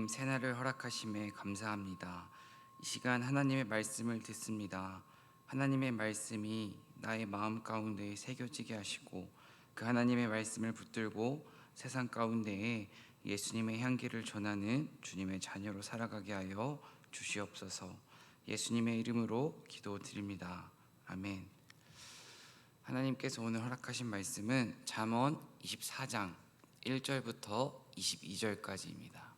새날을 허락하심에 감사합니다. 이 시간 하나님의 말씀을 듣습니다. 하나님의 말씀이 나의 마음 가운데 새겨지게 하시고 그 하나님의 말씀을 붙들고 세상 가운데에 예수님의 향기를 전하는 주님의 자녀로 살아가게 하여 주시옵소서. 예수님의 이름으로 기도드립니다. 아멘. 하나님께서 오늘 허락하신 말씀은 잠언 24장 1절부터 22절까지입니다.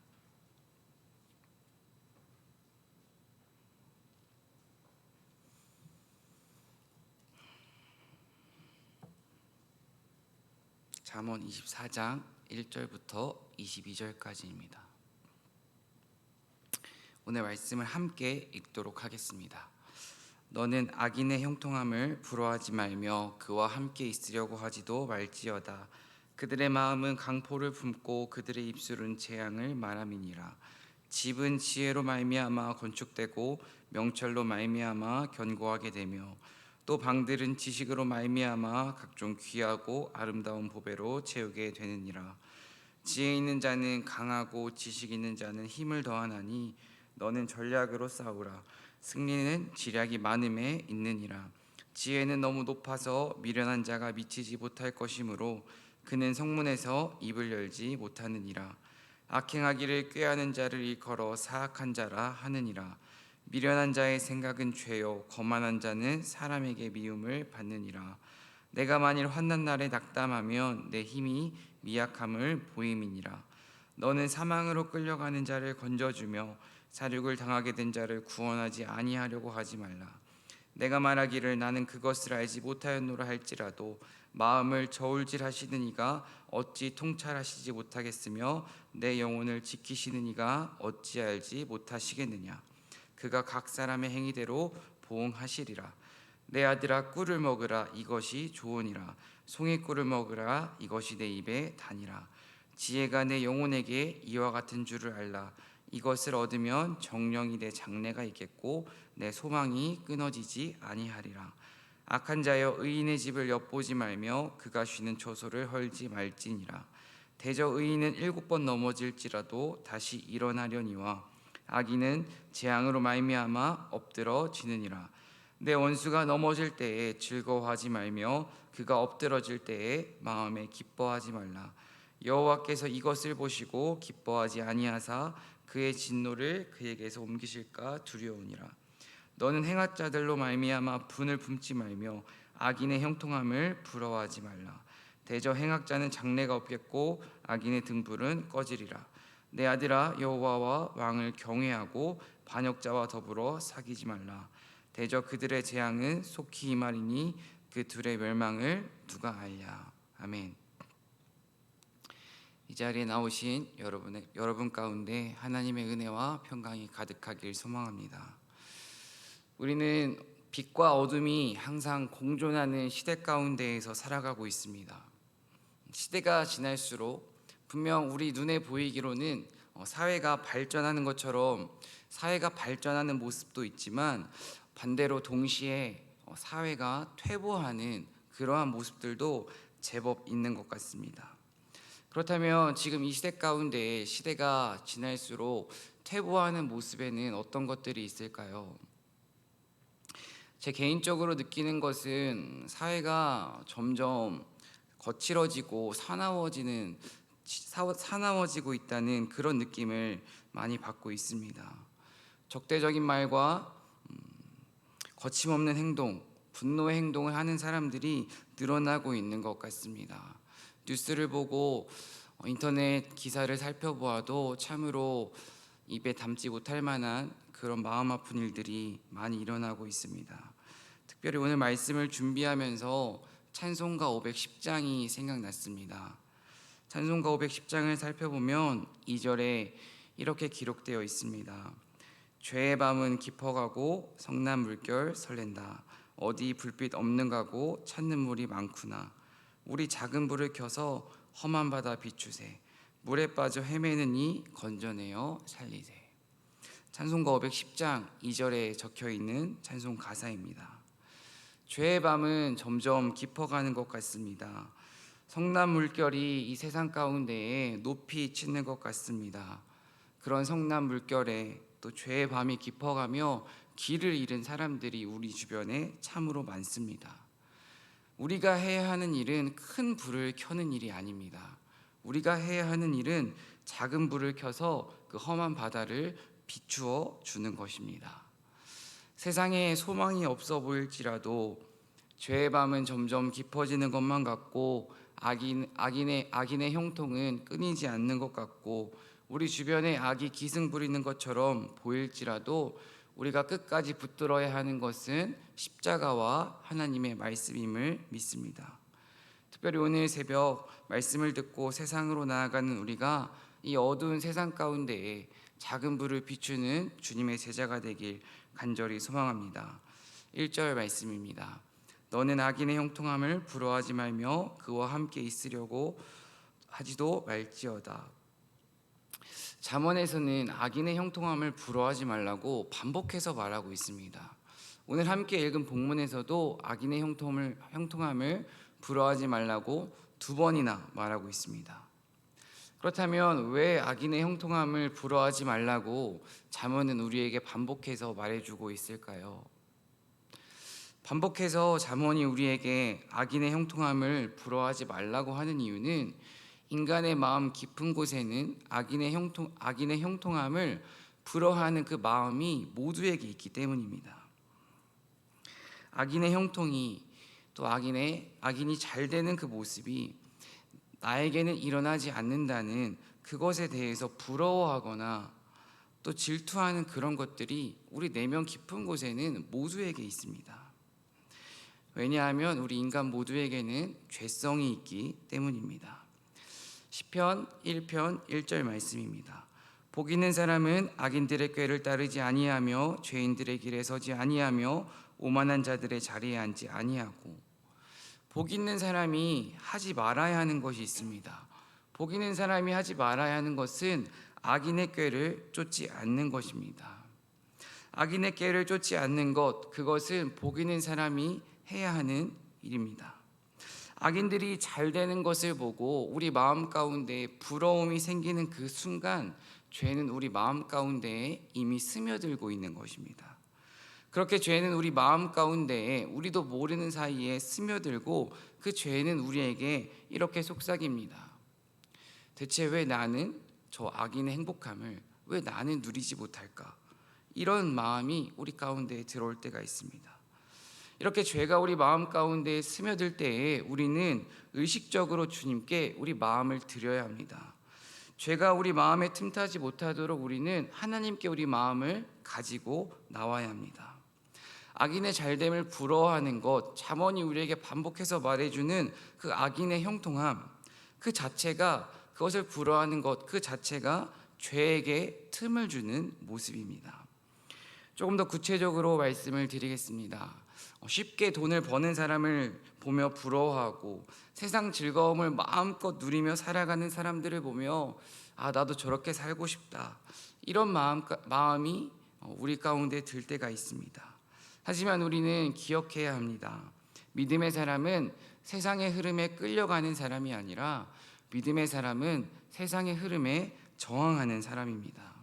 잠언 24장 1절부터 22절까지입니다. 오늘 말씀을 함께 읽도록 하겠습니다. 너는 악인의 형통함을 부러워하지 말며 그와 함께 있으려고 하지도 말지어다. 그들의 마음은 강포를 품고 그들의 입술은 재앙을 말함이니라. 집은 지혜로 말미암아 건축되고 명철로 말미암아 견고하게 되며 또 방들은 지식으로 말미암아 각종 귀하고 아름다운 보배로 채우게 되느니라. 지혜 있는 자는 강하고 지식 있는 자는 힘을 더하나니 너는 전략으로 싸우라. 승리는 지략이 많음에 있느니라. 지혜는 너무 높아서 미련한 자가 미치지 못할 것이므로 그는 성문에서 입을 열지 못하느니라. 악행하기를 꾀하는 자를 일컬어 사악한 자라 하느니라. 미련한 자의 생각은 죄요 거만한 자는 사람에게 미움을 받느니라. 내가 만일 환난 날에 낙담하면 내 힘이 미약함을 보임이니라. 너는 사망으로 끌려가는 자를 건져주며 사륙을 당하게 된 자를 구원하지 아니하려고 하지 말라. 내가 말하기를 나는 그것을 알지 못하였노라 할지라도 마음을 저울질하시는 이가 어찌 통찰하시지 못하겠으며 내 영혼을 지키시는 이가 어찌 알지 못하시겠느냐. 그가 각 사람의 행위대로 보응하시리라. 내 아들아 꿀을 먹으라. 이것이 좋으니라. 송이꿀을 먹으라. 이것이 내 입에 다니라. 지혜가 내 영혼에게 이와 같은 줄을 알라. 이것을 얻으면 정령이 내 장래가 있겠고 내 소망이 끊어지지 아니하리라. 악한 자여 의인의 집을 엿보지 말며 그가 쉬는 처소를 헐지 말지니라. 대저 의인은 7번 넘어질지라도 다시 일어나려니와 악인은 재앙으로 말미암아 엎드러지느니라. 내 원수가 넘어질 때에 즐거워하지 말며 그가 엎드러질 때에 마음에 기뻐하지 말라. 여호와께서 이것을 보시고 기뻐하지 아니하사 그의 진노를 그에게서 옮기실까 두려우니라. 너는 행악자들로 말미암아 분을 품지 말며 악인의 형통함을 부러워하지 말라. 대저 행악자는 장래가 없겠고 악인의 등불은 꺼지리라. 내 아들아 여호와와 왕을 경외하고 반역자와 더불어 사귀지 말라. 대저 그들의 재앙은 속히 임하리니 그 둘의 멸망을 누가 알랴. 아멘. 이 자리에 나오신 여러분 가운데 하나님의 은혜와 평강이 가득하길 소망합니다. 우리는 빛과 어둠이 항상 공존하는 시대 가운데에서 살아가고 있습니다. 시대가 지날수록 분명 우리 눈에 보이기로는 사회가 발전하는 것처럼 사회가 발전하는 모습도 있지만 반대로 동시에 사회가 퇴보하는 그러한 모습들도 제법 있는 것 같습니다. 그렇다면 지금 이 시대 가운데 시대가 지날수록 퇴보하는 모습에는 어떤 것들이 있을까요? 제 개인적으로 느끼는 것은 사회가 점점 거칠어지고 사나워지고 있다는 그런 느낌을 많이 받고 있습니다. 적대적인 말과 거침없는 행동, 분노의 행동을 하는 사람들이 늘어나고 있는 것 같습니다. 뉴스를 보고 인터넷 기사를 살펴보아도 참으로 입에 담지 못할 만한 그런 마음 아픈 일들이 많이 일어나고 있습니다. 특별히 오늘 말씀을 준비하면서 찬송가 510장이 생각났습니다. 찬송가 510장을 살펴보면 2절에 이렇게 기록되어 있습니다. 죄의 밤은 깊어가고 성난 물결 설렌다. 어디 불빛 없는가고 찾는 물이 많구나. 우리 작은 불을 켜서 험한 바다 비추세. 물에 빠져 헤매는 이 건져내어 살리세. 찬송가 510장 2절에 적혀있는 찬송 가사입니다. 죄의 밤은 점점 깊어가는 것 같습니다. 성난 물결이 이 세상 가운데에 높이 치는 것 같습니다. 그런 성난 물결에 또 죄의 밤이 깊어가며 길을 잃은 사람들이 우리 주변에 참으로 많습니다. 우리가 해야 하는 일은 큰 불을 켜는 일이 아닙니다. 우리가 해야 하는 일은 작은 불을 켜서 그 험한 바다를 비추어 주는 것입니다. 세상에 소망이 없어 보일지라도 죄의 밤은 점점 깊어지는 것만 같고 악인의 형통은 끊이지 않는 것 같고 우리 주변에 악이 기승 부리는 것처럼 보일지라도 우리가 끝까지 붙들어야 하는 것은 십자가와 하나님의 말씀임을 믿습니다. 특별히 오늘 새벽 말씀을 듣고 세상으로 나아가는 우리가 이 어두운 세상 가운데에 작은 불을 비추는 주님의 제자가 되길 간절히 소망합니다. 1절 말씀입니다. 너는 악인의 형통함을 부러워하지 말며 그와 함께 있으려고 하지도 말지어다. 잠언에서는 악인의 형통함을 부러워하지 말라고 반복해서 말하고 있습니다. 오늘 함께 읽은 본문에서도 악인의 형통함을 부러워하지 말라고 2번이나 말하고 있습니다. 그렇다면 왜 악인의 형통함을 부러워하지 말라고 잠언은 우리에게 반복해서 말해주고 있을까요? 반복해서 잠언이 우리에게 악인의 형통함을 부러워하지 말라고 하는 이유는 인간의 마음 깊은 곳에는 악인의 형통함을 부러워하는 그 마음이 모두에게 있기 때문입니다. 악인의 형통이 또 악인이 잘 되는 그 모습이 나에게는 일어나지 않는다는 그것에 대해서 부러워하거나 또 질투하는 그런 것들이 우리 내면 깊은 곳에는 모두에게 있습니다. 왜냐하면 우리 인간 모두에게는 죄성이 있기 때문입니다. 시편 1편 1절 말씀입니다. 복 있는 사람은 악인들의 꾀를 따르지 아니하며 죄인들의 길에 서지 아니하며 오만한 자들의 자리에 앉지 아니하고. 복 있는 사람이 하지 말아야 하는 것이 있습니다. 복 있는 사람이 하지 말아야 하는 것은 악인의 꾀를 쫓지 않는 것입니다. 악인의 꾀를 쫓지 않는 것, 그것은 복 있는 사람이 해야 하는 일입니다. 악인들이 잘 되는 것을 보고 우리 마음 가운데 부러움이 생기는 그 순간 죄는 우리 마음 가운데에 이미 스며들고 있는 것입니다. 그렇게 죄는 우리 마음 가운데에 우리도 모르는 사이에 스며들고 그 죄는 우리에게 이렇게 속삭입니다. 대체 왜 나는 저 악인의 행복함을 왜 나는 누리지 못할까? 이런 마음이 우리 가운데에 들어올 때가 있습니다. 이렇게 죄가 우리 마음 가운데에 스며들 때에 우리는 의식적으로 주님께 우리 마음을 드려야 합니다. 죄가 우리 마음에 틈타지 못하도록 우리는 하나님께 우리 마음을 가지고 나와야 합니다. 악인의 잘됨을 부러워하는 것, 잠언이 우리에게 반복해서 말해주는 그 악인의 형통함, 그 자체가, 그것을 부러워하는 것 그 자체가 죄에게 틈을 주는 모습입니다. 조금 더 구체적으로 말씀을 드리겠습니다. 쉽게 돈을 버는 사람을 보며 부러워하고 세상 즐거움을 마음껏 누리며 살아가는 사람들을 보며 나도 저렇게 살고 싶다, 이런 마음이 우리 가운데 들 때가 있습니다. 하지만 우리는 기억해야 합니다. 믿음의 사람은 세상의 흐름에 끌려가는 사람이 아니라 믿음의 사람은 세상의 흐름에 저항하는 사람입니다.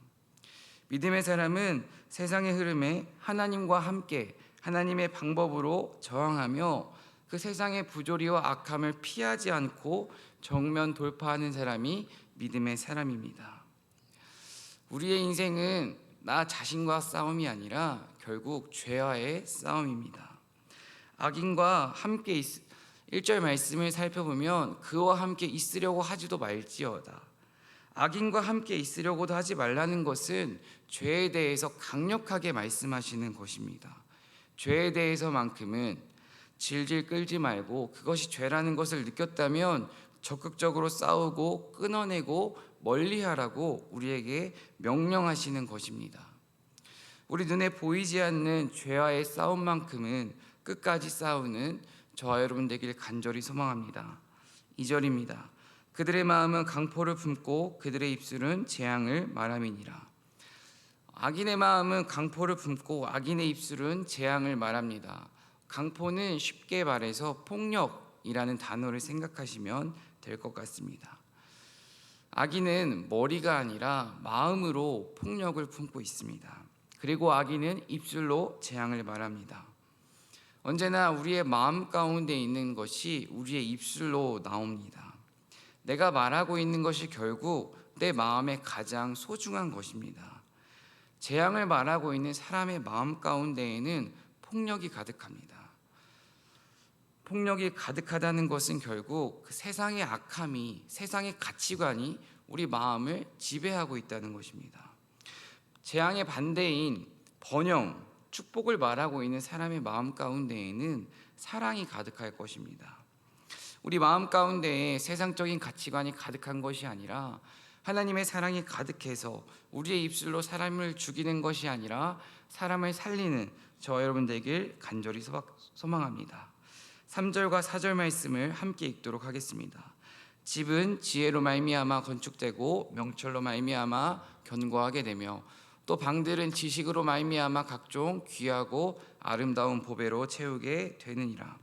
믿음의 사람은 세상의 흐름에 하나님과 함께 하나님의 방법으로 저항하며 그 세상의 부조리와 악함을 피하지 않고 정면 돌파하는 사람이 믿음의 사람입니다. 우리의 인생은 나 자신과 싸움이 아니라 결국 죄와의 싸움입니다. 악인과 함께 1절 말씀을 살펴보면 그와 함께 있으려고 하지도 말지어다. 악인과 함께 있으려고도 하지 말라는 것은 죄에 대해서 강력하게 말씀하시는 것입니다. 죄에 대해서만큼은 질질 끌지 말고 그것이 죄라는 것을 느꼈다면 적극적으로 싸우고 끊어내고 멀리하라고 우리에게 명령하시는 것입니다. 우리 눈에 보이지 않는 죄와의 싸움만큼은 끝까지 싸우는 저와 여러분 되길 간절히 소망합니다. 2절입니다. 그들의 마음은 강포를 품고 그들의 입술은 재앙을 말함이니라. 악인의 마음은 강포를 품고 악인의 입술은 재앙을 말합니다. 강포는 쉽게 말해서 폭력이라는 단어를 생각하시면 될 것 같습니다. 악인은 머리가 아니라 마음으로 폭력을 품고 있습니다. 그리고 악인은 입술로 재앙을 말합니다. 언제나 우리의 마음 가운데 있는 것이 우리의 입술로 나옵니다. 내가 말하고 있는 것이 결국 내 마음에 가장 소중한 것입니다. 재앙을 말하고 있는 사람의 마음 가운데에는 폭력이 가득합니다. 폭력이 가득하다는 것은 결국 그 세상의 악함이, 세상의 가치관이 우리 마음을 지배하고 있다는 것입니다. 재앙의 반대인 번영, 축복을 말하고 있는 사람의 마음 가운데에는 사랑이 가득할 것입니다. 우리 마음 가운데에 세상적인 가치관이 가득한 것이 아니라 하나님의 사랑이 가득해서 우리의 입술로 사람을 죽이는 것이 아니라 사람을 살리는 저 여러분 되길 간절히 소망합니다. 3절과 4절 말씀을 함께 읽도록 하겠습니다. 집은 지혜로 말미암아 건축되고 명철로 말미암아 견고하게 되며 또 방들은 지식으로 말미암아 각종 귀하고 아름다운 보배로 채우게 되느니라.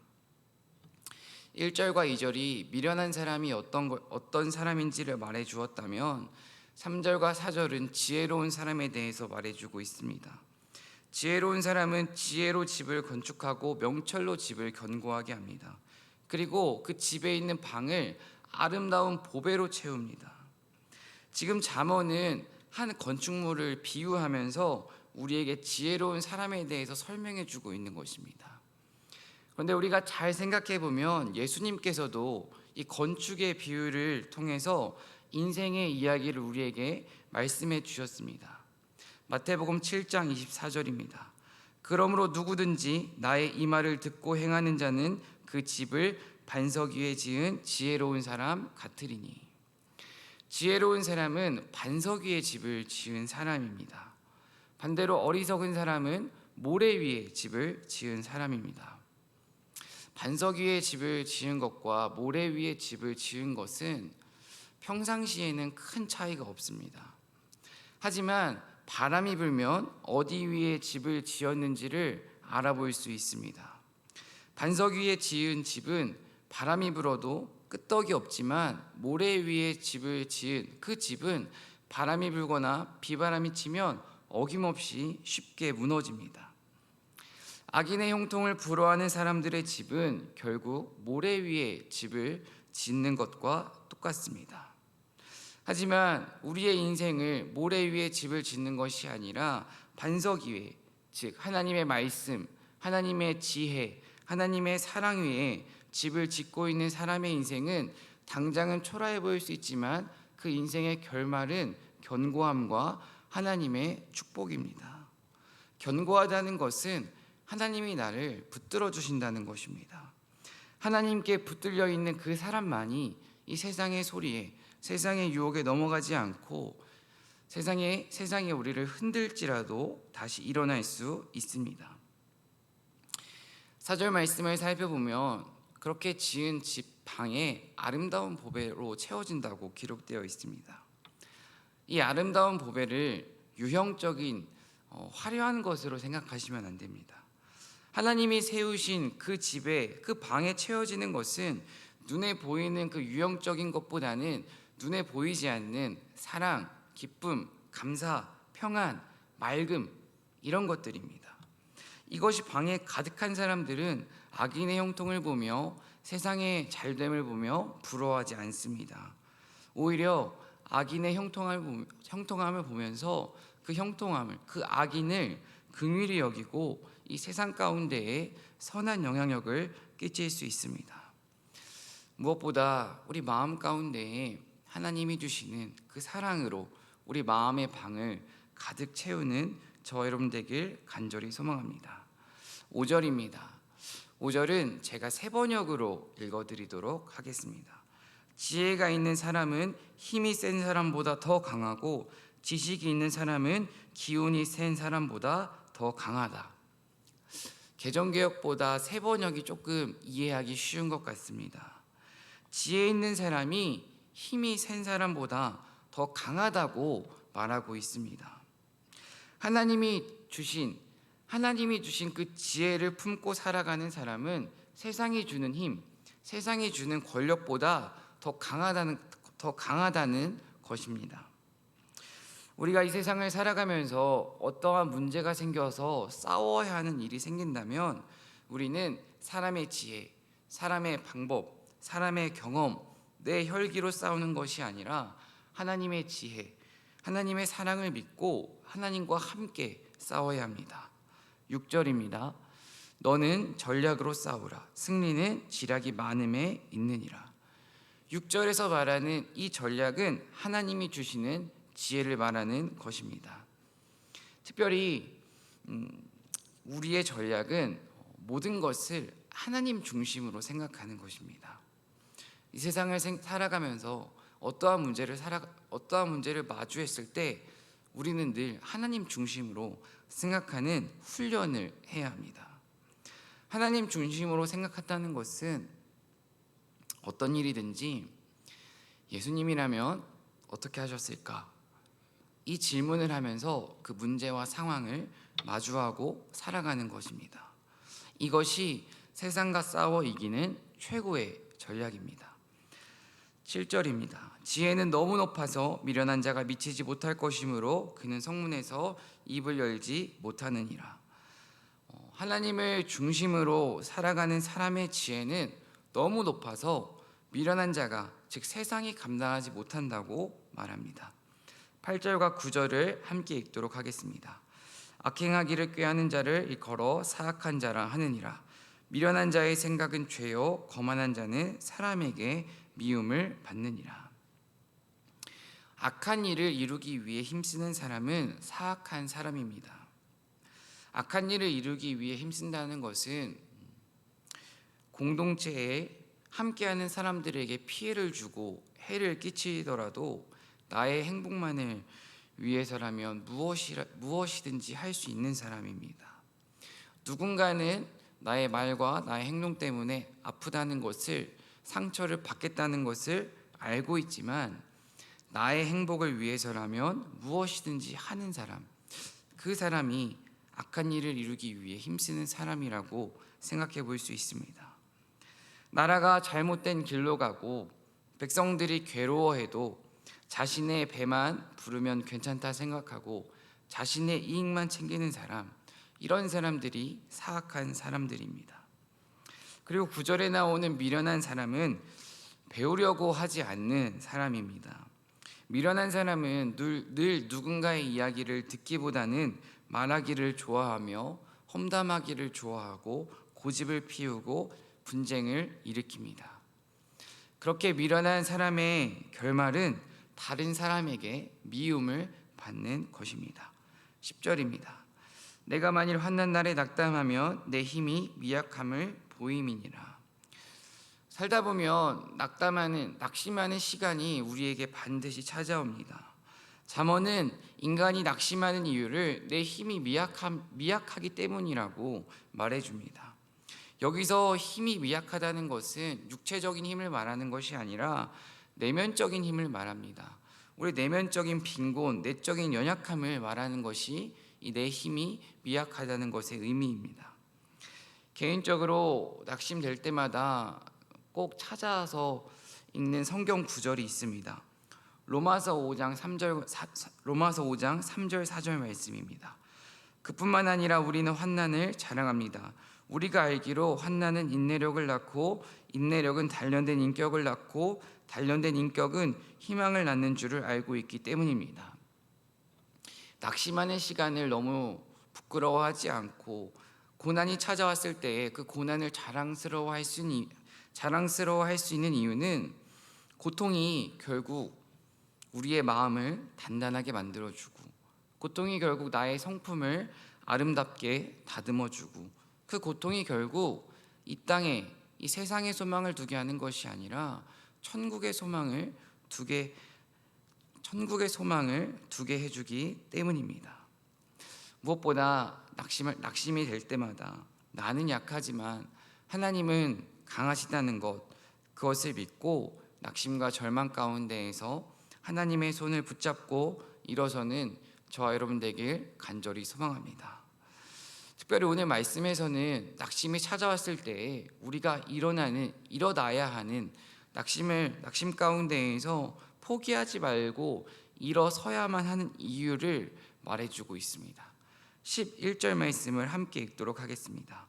1절과 2절이 미련한 사람이 어떤 사람인지를 말해 주었다면 3절과 4절은 지혜로운 사람에 대해서 말해주고 있습니다. 지혜로운 사람은 지혜로 집을 건축하고 명철로 집을 견고하게 합니다. 그리고 그 집에 있는 방을 아름다운 보배로 채웁니다. 지금 잠언은 한 건축물을 비유하면서 우리에게 지혜로운 사람에 대해서 설명해 주고 있는 것입니다. 그런데 우리가 잘 생각해 보면 예수님께서도 이 건축의 비유를 통해서 인생의 이야기를 우리에게 말씀해 주셨습니다. 마태복음 7장 24절입니다. 그러므로 누구든지 나의 이 말을 듣고 행하는 자는 그 집을 반석 위에 지은 지혜로운 사람 같으리니. 지혜로운 사람은 반석 위에 집을 지은 사람입니다. 반대로 어리석은 사람은 모래 위에 집을 지은 사람입니다. 반석 위에 집을 지은 것과 모래 위에 집을 지은 것은 평상시에는 큰 차이가 없습니다. 하지만 바람이 불면 어디 위에 집을 지었는지를 알아볼 수 있습니다. 반석 위에 지은 집은 바람이 불어도 끄떡이 없지만 모래 위에 집을 지은 그 집은 바람이 불거나 비바람이 치면 어김없이 쉽게 무너집니다. 악인의 형통을 부러워하는 사람들의 집은 결국 모래 위에 집을 짓는 것과 똑같습니다. 하지만 우리의 인생을 모래 위에 집을 짓는 것이 아니라 반석 위에, 즉 하나님의 말씀, 하나님의 지혜, 하나님의 사랑 위에 집을 짓고 있는 사람의 인생은 당장은 초라해 보일 수 있지만 그 인생의 결말은 견고함과 하나님의 축복입니다. 견고하다는 것은 하나님이 나를 붙들어 주신다는 것입니다. 하나님께 붙들려 있는 그 사람만이 이 세상의 소리에, 세상의 유혹에 넘어가지 않고 세상에 우리를 흔들지라도 다시 일어날 수 있습니다. 4절 말씀을 살펴보면 그렇게 지은 집 방에 아름다운 보배로 채워진다고 기록되어 있습니다. 이 아름다운 보배를 유형적인 화려한 것으로 생각하시면 안 됩니다. 하나님이 세우신 그 집에, 그 방에 채워지는 것은 눈에 보이는 그 유형적인 것보다는 눈에 보이지 않는 사랑, 기쁨, 감사, 평안, 맑음, 이런 것들입니다. 이것이 방에 가득한 사람들은 악인의 형통을 보며 세상의 잘됨을 보며 부러워하지 않습니다. 오히려 악인의 형통함을 보면서 그 형통함을, 그 악인을 긍휼히 여기고 이 세상 가운데에 선한 영향력을 끼칠 수 있습니다. 무엇보다 우리 마음 가운데에 하나님이 주시는 그 사랑으로 우리 마음의 방을 가득 채우는 저 여러분 되길 간절히 소망합니다. 5절입니다. 5절은 제가 세 번역으로 읽어드리도록 하겠습니다. 지혜가 있는 사람은 힘이 센 사람보다 더 강하고 지식이 있는 사람은 기운이 센 사람보다 더 강하다. 개정개혁보다 세 번역이 조금 이해하기 쉬운 것 같습니다. 지혜 있는 사람이 힘이 센 사람보다 더 강하다고 말하고 있습니다. 하나님이 주신 그 지혜를 품고 살아가는 사람은 세상이 주는 힘, 세상이 주는 권력보다 더 강하다는 것입니다. 우리가 이 세상을 살아가면서 어떠한 문제가 생겨서 싸워야 하는 일이 생긴다면 우리는 사람의 지혜, 사람의 방법, 사람의 경험, 내 혈기로 싸우는 것이 아니라 하나님의 지혜, 하나님의 사랑을 믿고 하나님과 함께 싸워야 합니다. 6절입니다. 너는 전략으로 싸우라. 승리는 지략이 많음에 있느니라. 6절에서 말하는 이 전략은 하나님이 주시는 지혜를 말하는 것입니다. 특별히 우리의 전략은 모든 것을 하나님 중심으로 생각하는 것입니다. 이 세상을 살아가면서 어떠한 문제를 마주했을 때 우리는 늘 하나님 중심으로 생각하는 훈련을 해야 합니다. 하나님 중심으로 생각한다는 것은 어떤 일이든지 예수님이라면 어떻게 하셨을까? 이 질문을 하면서 그 문제와 상황을 마주하고 살아가는 것입니다. 이것이 세상과 싸워 이기는 최고의 전략입니다. 7절입니다. 지혜는 너무 높아서 미련한 자가 미치지 못할 것이므로 그는 성문에서 입을 열지 못하느니라. 하나님을 중심으로 살아가는 사람의 지혜는 너무 높아서 미련한 자가, 즉 세상이 감당하지 못한다고 말합니다. 8절과 9절을 함께 읽도록 하겠습니다. 악행하기를 꾀하는 자를 일컬어 사악한 자라 하느니라. 미련한 자의 생각은 죄요 거만한 자는 사람에게 미움을 받느니라. 악한 일을 이루기 위해 힘쓰는 사람은 사악한 사람입니다. 악한 일을 이루기 위해 힘쓴다는 것은 공동체에 함께하는 사람들에게 피해를 주고 해를 끼치더라도 나의 행복만을 위해서라면 무엇이든지 할 수 있는 사람입니다. 누군가는 나의 말과 나의 행동 때문에 아프다는 것을, 상처를 받겠다는 것을 알고 있지만 나의 행복을 위해서라면 무엇이든지 하는 사람, 그 사람이 악한 일을 이루기 위해 힘쓰는 사람이라고 생각해 볼 수 있습니다. 나라가 잘못된 길로 가고 백성들이 괴로워해도 자신의 배만 부르면 괜찮다 생각하고 자신의 이익만 챙기는 사람, 이런 사람들이 사악한 사람들입니다. 그리고 9절에 나오는 미련한 사람은 배우려고 하지 않는 사람입니다. 미련한 사람은 늘 누군가의 이야기를 듣기보다는 말하기를 좋아하며 험담하기를 좋아하고 고집을 피우고 분쟁을 일으킵니다. 그렇게 미련한 사람의 결말은 다른 사람에게 미움을 받는 것입니다. 10절입니다. 내가 만일 환난 날에 낙담하면 내 힘이 미약함을 보임이니라. 살다 보면 낙심하는 시간이 우리에게 반드시 찾아옵니다. 잠언은 인간이 낙심하는 이유를 내 힘이 미약하기 때문이라고 말해줍니다. 여기서 힘이 미약하다는 것은 육체적인 힘을 말하는 것이 아니라 내면적인 힘을 말합니다. 우리 내면적인 빈곤, 내적인 연약함을 말하는 것이 이 내 힘이 미약하다는 것의 의미입니다. 개인적으로 낙심될 때마다 꼭 찾아서 읽는 성경 구절이 있습니다. 로마서 5장 3절 4절 말씀입니다. 그뿐만 아니라 우리는 환난을 자랑합니다. 우리가 알기로 환난은 인내력을 낳고 인내력은 단련된 인격을 낳고 단련된 인격은 희망을 낳는 줄을 알고 있기 때문입니다. 낙심하는 시간을 너무 부끄러워하지 않고 고난이 찾아왔을 때 그 고난을 자랑스러워할 수 있는 이유는 고통이 결국 우리의 마음을 단단하게 만들어주고 고통이 결국 나의 성품을 아름답게 다듬어주고 그 고통이 결국 이 땅에 이 세상의 소망을 두게 하는 것이 아니라 천국의 소망을 두게 해주기 때문입니다. 무엇보다 낙심이 될 때마다 나는 약하지만 하나님은 강하시다는 그것을 믿고 낙심과 절망 가운데에서 하나님의 손을 붙잡고 일어서는 저와 여러분 되길 간절히 소망합니다. 특별히 오늘 말씀에서는 낙심이 찾아왔을 때 우리가 일어나야 하는 낙심 가운데에서 포기하지 말고 일어서야만 하는 이유를 말해주고 있습니다. 11절 말씀을 함께 읽도록 하겠습니다.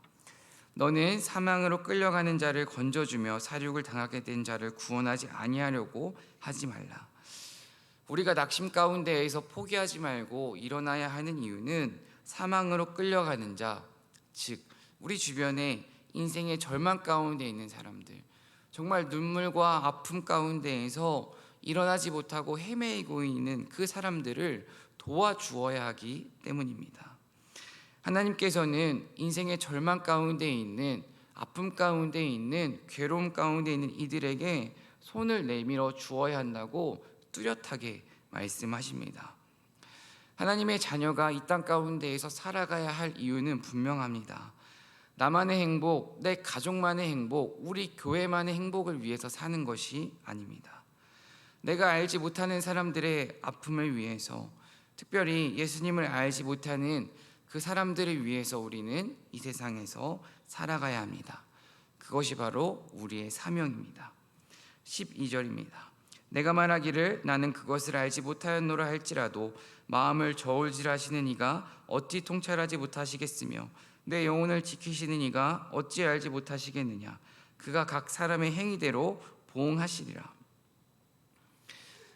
너는 사망으로 끌려가는 자를 건져주며 사륙을 당하게 된 자를 구원하지 아니하려고 하지 말라. 우리가 낙심 가운데에서 포기하지 말고 일어나야 하는 이유는 사망으로 끌려가는 자, 즉 우리 주변에 인생의 절망 가운데 있는 사람들, 정말 눈물과 아픔 가운데에서 일어나지 못하고 헤매이고 있는 그 사람들을 도와주어야 하기 때문입니다. 하나님께서는 인생의 절망 가운데 있는, 아픔 가운데 있는, 괴로움 가운데 있는 이들에게 손을 내밀어 주어야 한다고 뚜렷하게 말씀하십니다. 하나님의 자녀가 이 땅 가운데에서 살아가야 할 이유는 분명합니다. 나만의 행복, 내 가족만의 행복, 우리 교회만의 행복을 위해서 사는 것이 아닙니다. 내가 알지 못하는 사람들의 아픔을 위해서, 특별히 예수님을 알지 못하는 그 사람들을 위해서 우리는 이 세상에서 살아가야 합니다. 그것이 바로 우리의 사명입니다. 12절입니다. 내가 말하기를 나는 그것을 알지 못하였노라 할지라도 마음을 저울질하시는 이가 어찌 통찰하지 못하시겠으며 내 영혼을 지키시는 이가 어찌 알지 못하시겠느냐. 그가 각 사람의 행위대로 보응하시리라.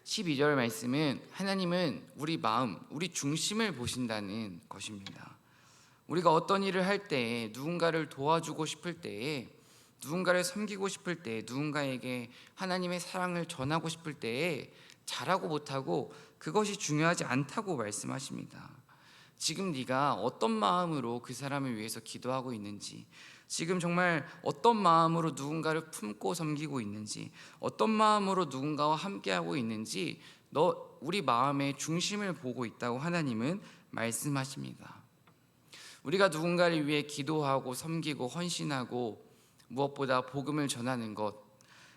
12절 말씀은 하나님은 우리 마음, 우리 중심을 보신다는 것입니다. 우리가 어떤 일을 할 때, 누군가를 도와주고 싶을 때에, 누군가를 섬기고 싶을 때, 누군가에게 하나님의 사랑을 전하고 싶을 때에 잘하고 못하고 그것이 중요하지 않다고 말씀하십니다. 지금 네가 어떤 마음으로 그 사람을 위해서 기도하고 있는지, 지금 정말 어떤 마음으로 누군가를 품고 섬기고 있는지, 어떤 마음으로 누군가와 함께하고 있는지 우리 마음의 중심을 보고 있다고 하나님은 말씀하십니다. 우리가 누군가를 위해 기도하고 섬기고 헌신하고 무엇보다 복음을 전하는 것,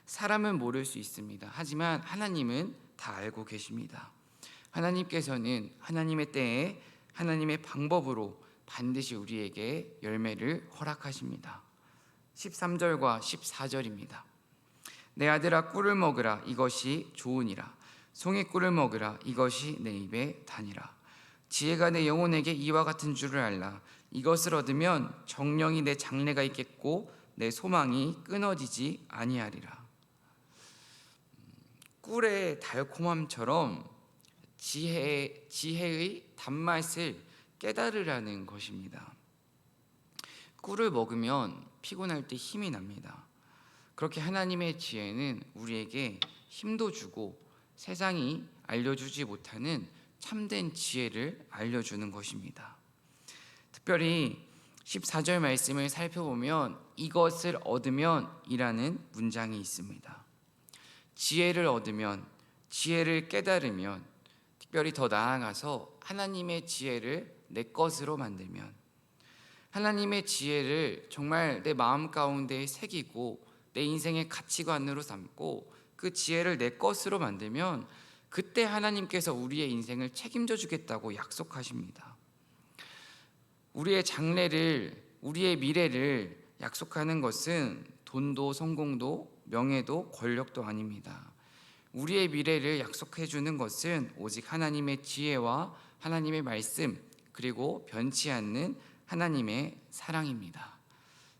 사람은 모를 수 있습니다. 하지만 하나님은 다 알고 계십니다. 하나님께서는 하나님의 때에 하나님의 방법으로 반드시 우리에게 열매를 허락하십니다. 13절과 14절입니다. 내 아들아 꿀을 먹으라, 이것이 좋으니라. 송이꿀을 먹으라, 이것이 내 입에 다니라. 지혜가 내 영혼에게 이와 같은 줄을 알라. 이것을 얻으면 정령이 내 장래가 있겠고 내 소망이 끊어지지 아니하리라. 꿀의 달콤함처럼 지혜의 단맛을 깨달으라는 것입니다. 꿀을 먹으면 피곤할 때 힘이 납니다. 그렇게 하나님의 지혜는 우리에게 힘도 주고 세상이 알려주지 못하는 참된 지혜를 알려주는 것입니다. 특별히 14절 말씀을 살펴보면 이것을 얻으면 이라는 문장이 있습니다. 지혜를 얻으면, 지혜를 깨달으면, 특별히 더 나아가서 하나님의 지혜를 내 것으로 만들면, 하나님의 지혜를 정말 내 마음 가운데 새기고 내 인생의 가치관으로 삼고 그 지혜를 내 것으로 만들면 그때 하나님께서 우리의 인생을 책임져 주겠다고 약속하십니다. 우리의 장래를, 우리의 미래를 약속하는 것은 돈도 성공도 명예도 권력도 아닙니다. 우리의 미래를 약속해 주는 것은 오직 하나님의 지혜와 하나님의 말씀, 그리고 변치 않는 하나님의 사랑입니다.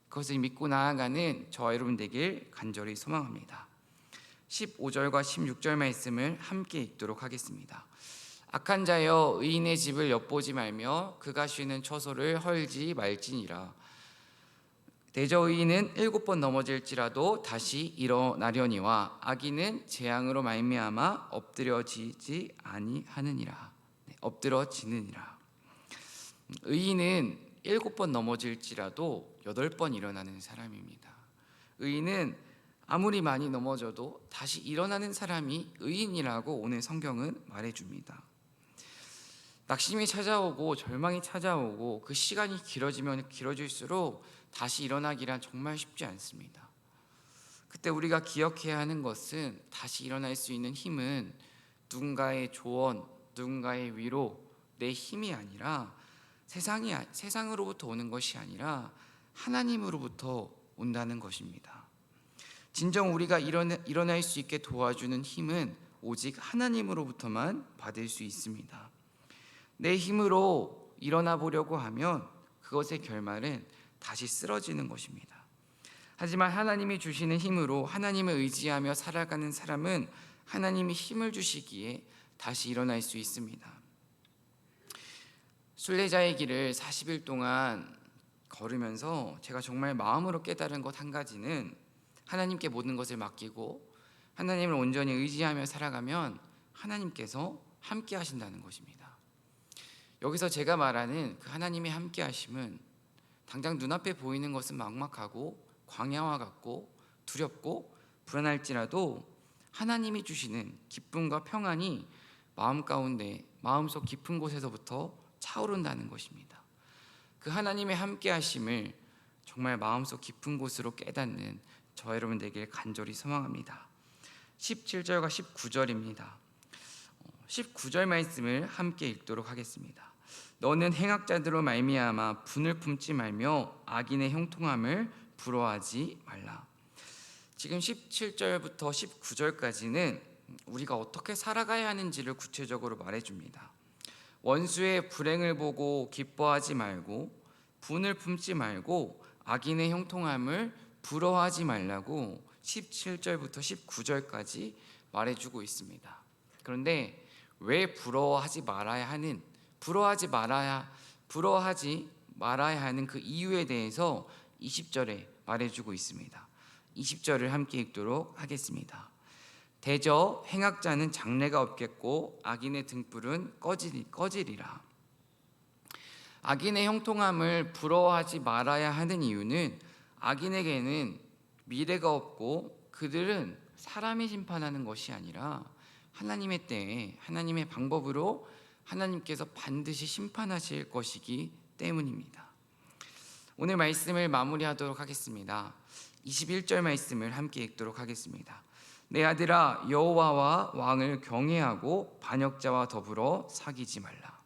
그것을 믿고 나아가는 저와 여러분 되길 간절히 소망합니다. 15절과 16절 말씀을 함께 읽도록 하겠습니다. 악한 자여 의인의 집을 엿보지 말며 그가 쉬는 처소를 헐지 말지니라. 대저 의인은 7번 넘어질지라도 다시 일어나려니와 악인은 재앙으로 말미암아 엎드려지지 아니하느니라. 엎드러지느니라. 의인은 7번 넘어질지라도 8번 일어나는 사람입니다. 의인은 아무리 많이 넘어져도 다시 일어나는 사람이 의인이라고 오늘 성경은 말해줍니다. 낙심이 찾아오고 절망이 찾아오고 그 시간이 길어지면 길어질수록 다시 일어나기란 정말 쉽지 않습니다. 그때 우리가 기억해야 하는 것은 다시 일어날 수 있는 힘은 누군가의 조언, 누군가의 위로, 내 힘이 아니라 세상으로부터 오는 것이 아니라 하나님으로부터 온다는 것입니다. 진정 우리가 일어날 수 있게 도와주는 힘은 오직 하나님으로부터만 받을 수 있습니다. 내 힘으로 일어나 보려고 하면 그것의 결말은 다시 쓰러지는 것입니다. 하지만 하나님이 주시는 힘으로 하나님을 의지하며 살아가는 사람은 하나님이 힘을 주시기에 다시 일어날 수 있습니다. 순례자의 길을 40일 동안 걸으면서 제가 정말 마음으로 깨달은 것 한 가지는 하나님께 모든 것을 맡기고 하나님을 온전히 의지하며 살아가면 하나님께서 함께 하신다는 것입니다. 여기서 제가 말하는 그 하나님의 함께 하심은 당장 눈앞에 보이는 것은 막막하고 광야와 같고 두렵고 불안할지라도 하나님이 주시는 기쁨과 평안이 마음 가운데 마음속 깊은 곳에서부터 차오른다는 것입니다. 그 하나님의 함께 하심을 정말 마음속 깊은 곳으로 깨닫는 저 여러분 되길 간절히 소망합니다. 17절과 19절입니다. 19절 말씀을 함께 읽도록 하겠습니다. 너는 행악자들로 말미암아 분을 품지 말며 악인의 형통함을 부러워하지 말라. 지금 17절부터 19절까지는 우리가 어떻게 살아가야 하는지를 구체적으로 말해줍니다. 원수의 불행을 보고 기뻐하지 말고 분을 품지 말고 악인의 형통함을 부러워하지 말라고 17절부터 19절까지 말해주고 있습니다. 그런데 왜 부러워하지 말아야 하는 그 이유에 대해서 20절에 말해주고 있습니다. 20절을 함께 읽도록 하겠습니다. 대저 행악자는 장래가 없겠고 악인의 등불은 꺼지리라. 악인의 형통함을 부러워하지 말아야 하는 이유는 악인에게는 미래가 없고 그들은 사람이 심판하는 것이 아니라 하나님의 때에 하나님의 방법으로 하나님께서 반드시 심판하실 것이기 때문입니다. 오늘 말씀을 마무리하도록 하겠습니다. 21절 말씀을 함께 읽도록 하겠습니다. 내 아들아 여호와와 왕을 경외하고 반역자와 더불어 사귀지 말라.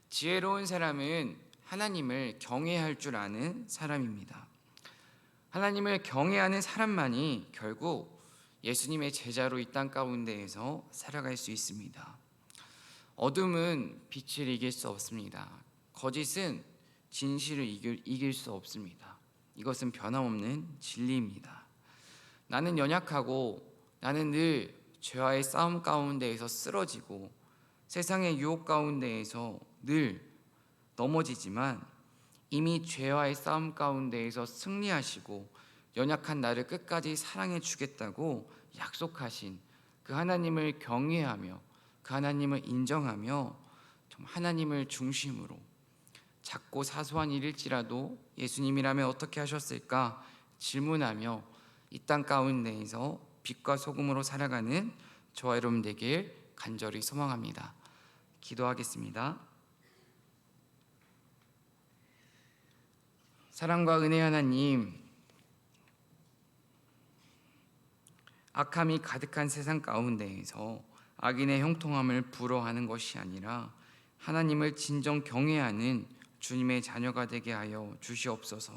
지혜로운 사람은 하나님을 경외할 줄 아는 사람입니다. 하나님을 경외하는 사람만이 결국 예수님의 제자로 이 땅 가운데에서 살아갈 수 있습니다. 어둠은 빛을 이길 수 없습니다. 거짓은 진실을 이길 수 없습니다. 이것은 변함없는 진리입니다. 나는 연약하고 나는 늘 죄와의 싸움 가운데에서 쓰러지고 세상의 유혹 가운데에서 늘 넘어지지만 이미 죄와의 싸움 가운데에서 승리하시고 연약한 나를 끝까지 사랑해 주겠다고 약속하신 그 하나님을 경외하며 그 하나님을 인정하며 하나님을 중심으로 작고 사소한 일일지라도 예수님이라면 어떻게 하셨을까 질문하며 이 땅 가운데에서 빛과 소금으로 살아가는 저와 여러분 되길 간절히 소망합니다. 기도하겠습니다. 사랑과 은혜 하나님, 악함이 가득한 세상 가운데에서 악인의 형통함을 부러워하는 것이 아니라 하나님을 진정 경외하는 주님의 자녀가 되게 하여 주시옵소서.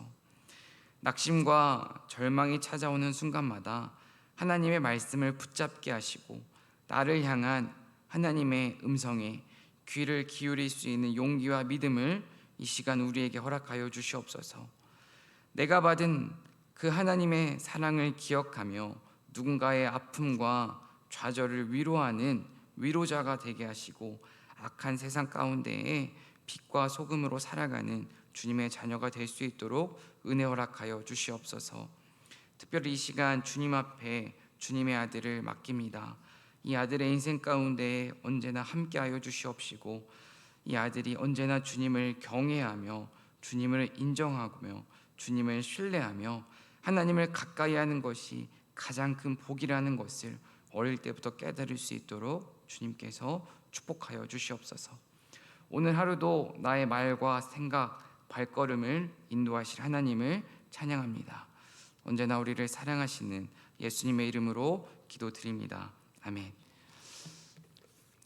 낙심과 절망이 찾아오는 순간마다 하나님의 말씀을 붙잡게 하시고 나를 향한 하나님의 음성에 귀를 기울일 수 있는 용기와 믿음을 이 시간 우리에게 허락하여 주시옵소서. 내가 받은 그 하나님의 사랑을 기억하며 누군가의 아픔과 좌절을 위로하는 위로자가 되게 하시고 악한 세상 가운데에 빛과 소금으로 살아가는 주님의 자녀가 될 수 있도록 은혜 허락하여 주시옵소서. 특별히 이 시간 주님 앞에 주님의 아들을 맡깁니다. 이 아들의 인생 가운데 언제나 함께하여 주시옵시고 이 아들이 언제나 주님을 경외하며 주님을 인정하며 주님을 신뢰하며 하나님을 가까이 하는 것이 가장 큰 복이라는 것을 어릴 때부터 깨달을 수 있도록 주님께서 축복하여 주시옵소서. 오늘 하루도 나의 말과 생각, 발걸음을 인도하실 하나님을 찬양합니다. 언제나 우리를 사랑하시는 예수님의 이름으로 기도드립니다. 아멘.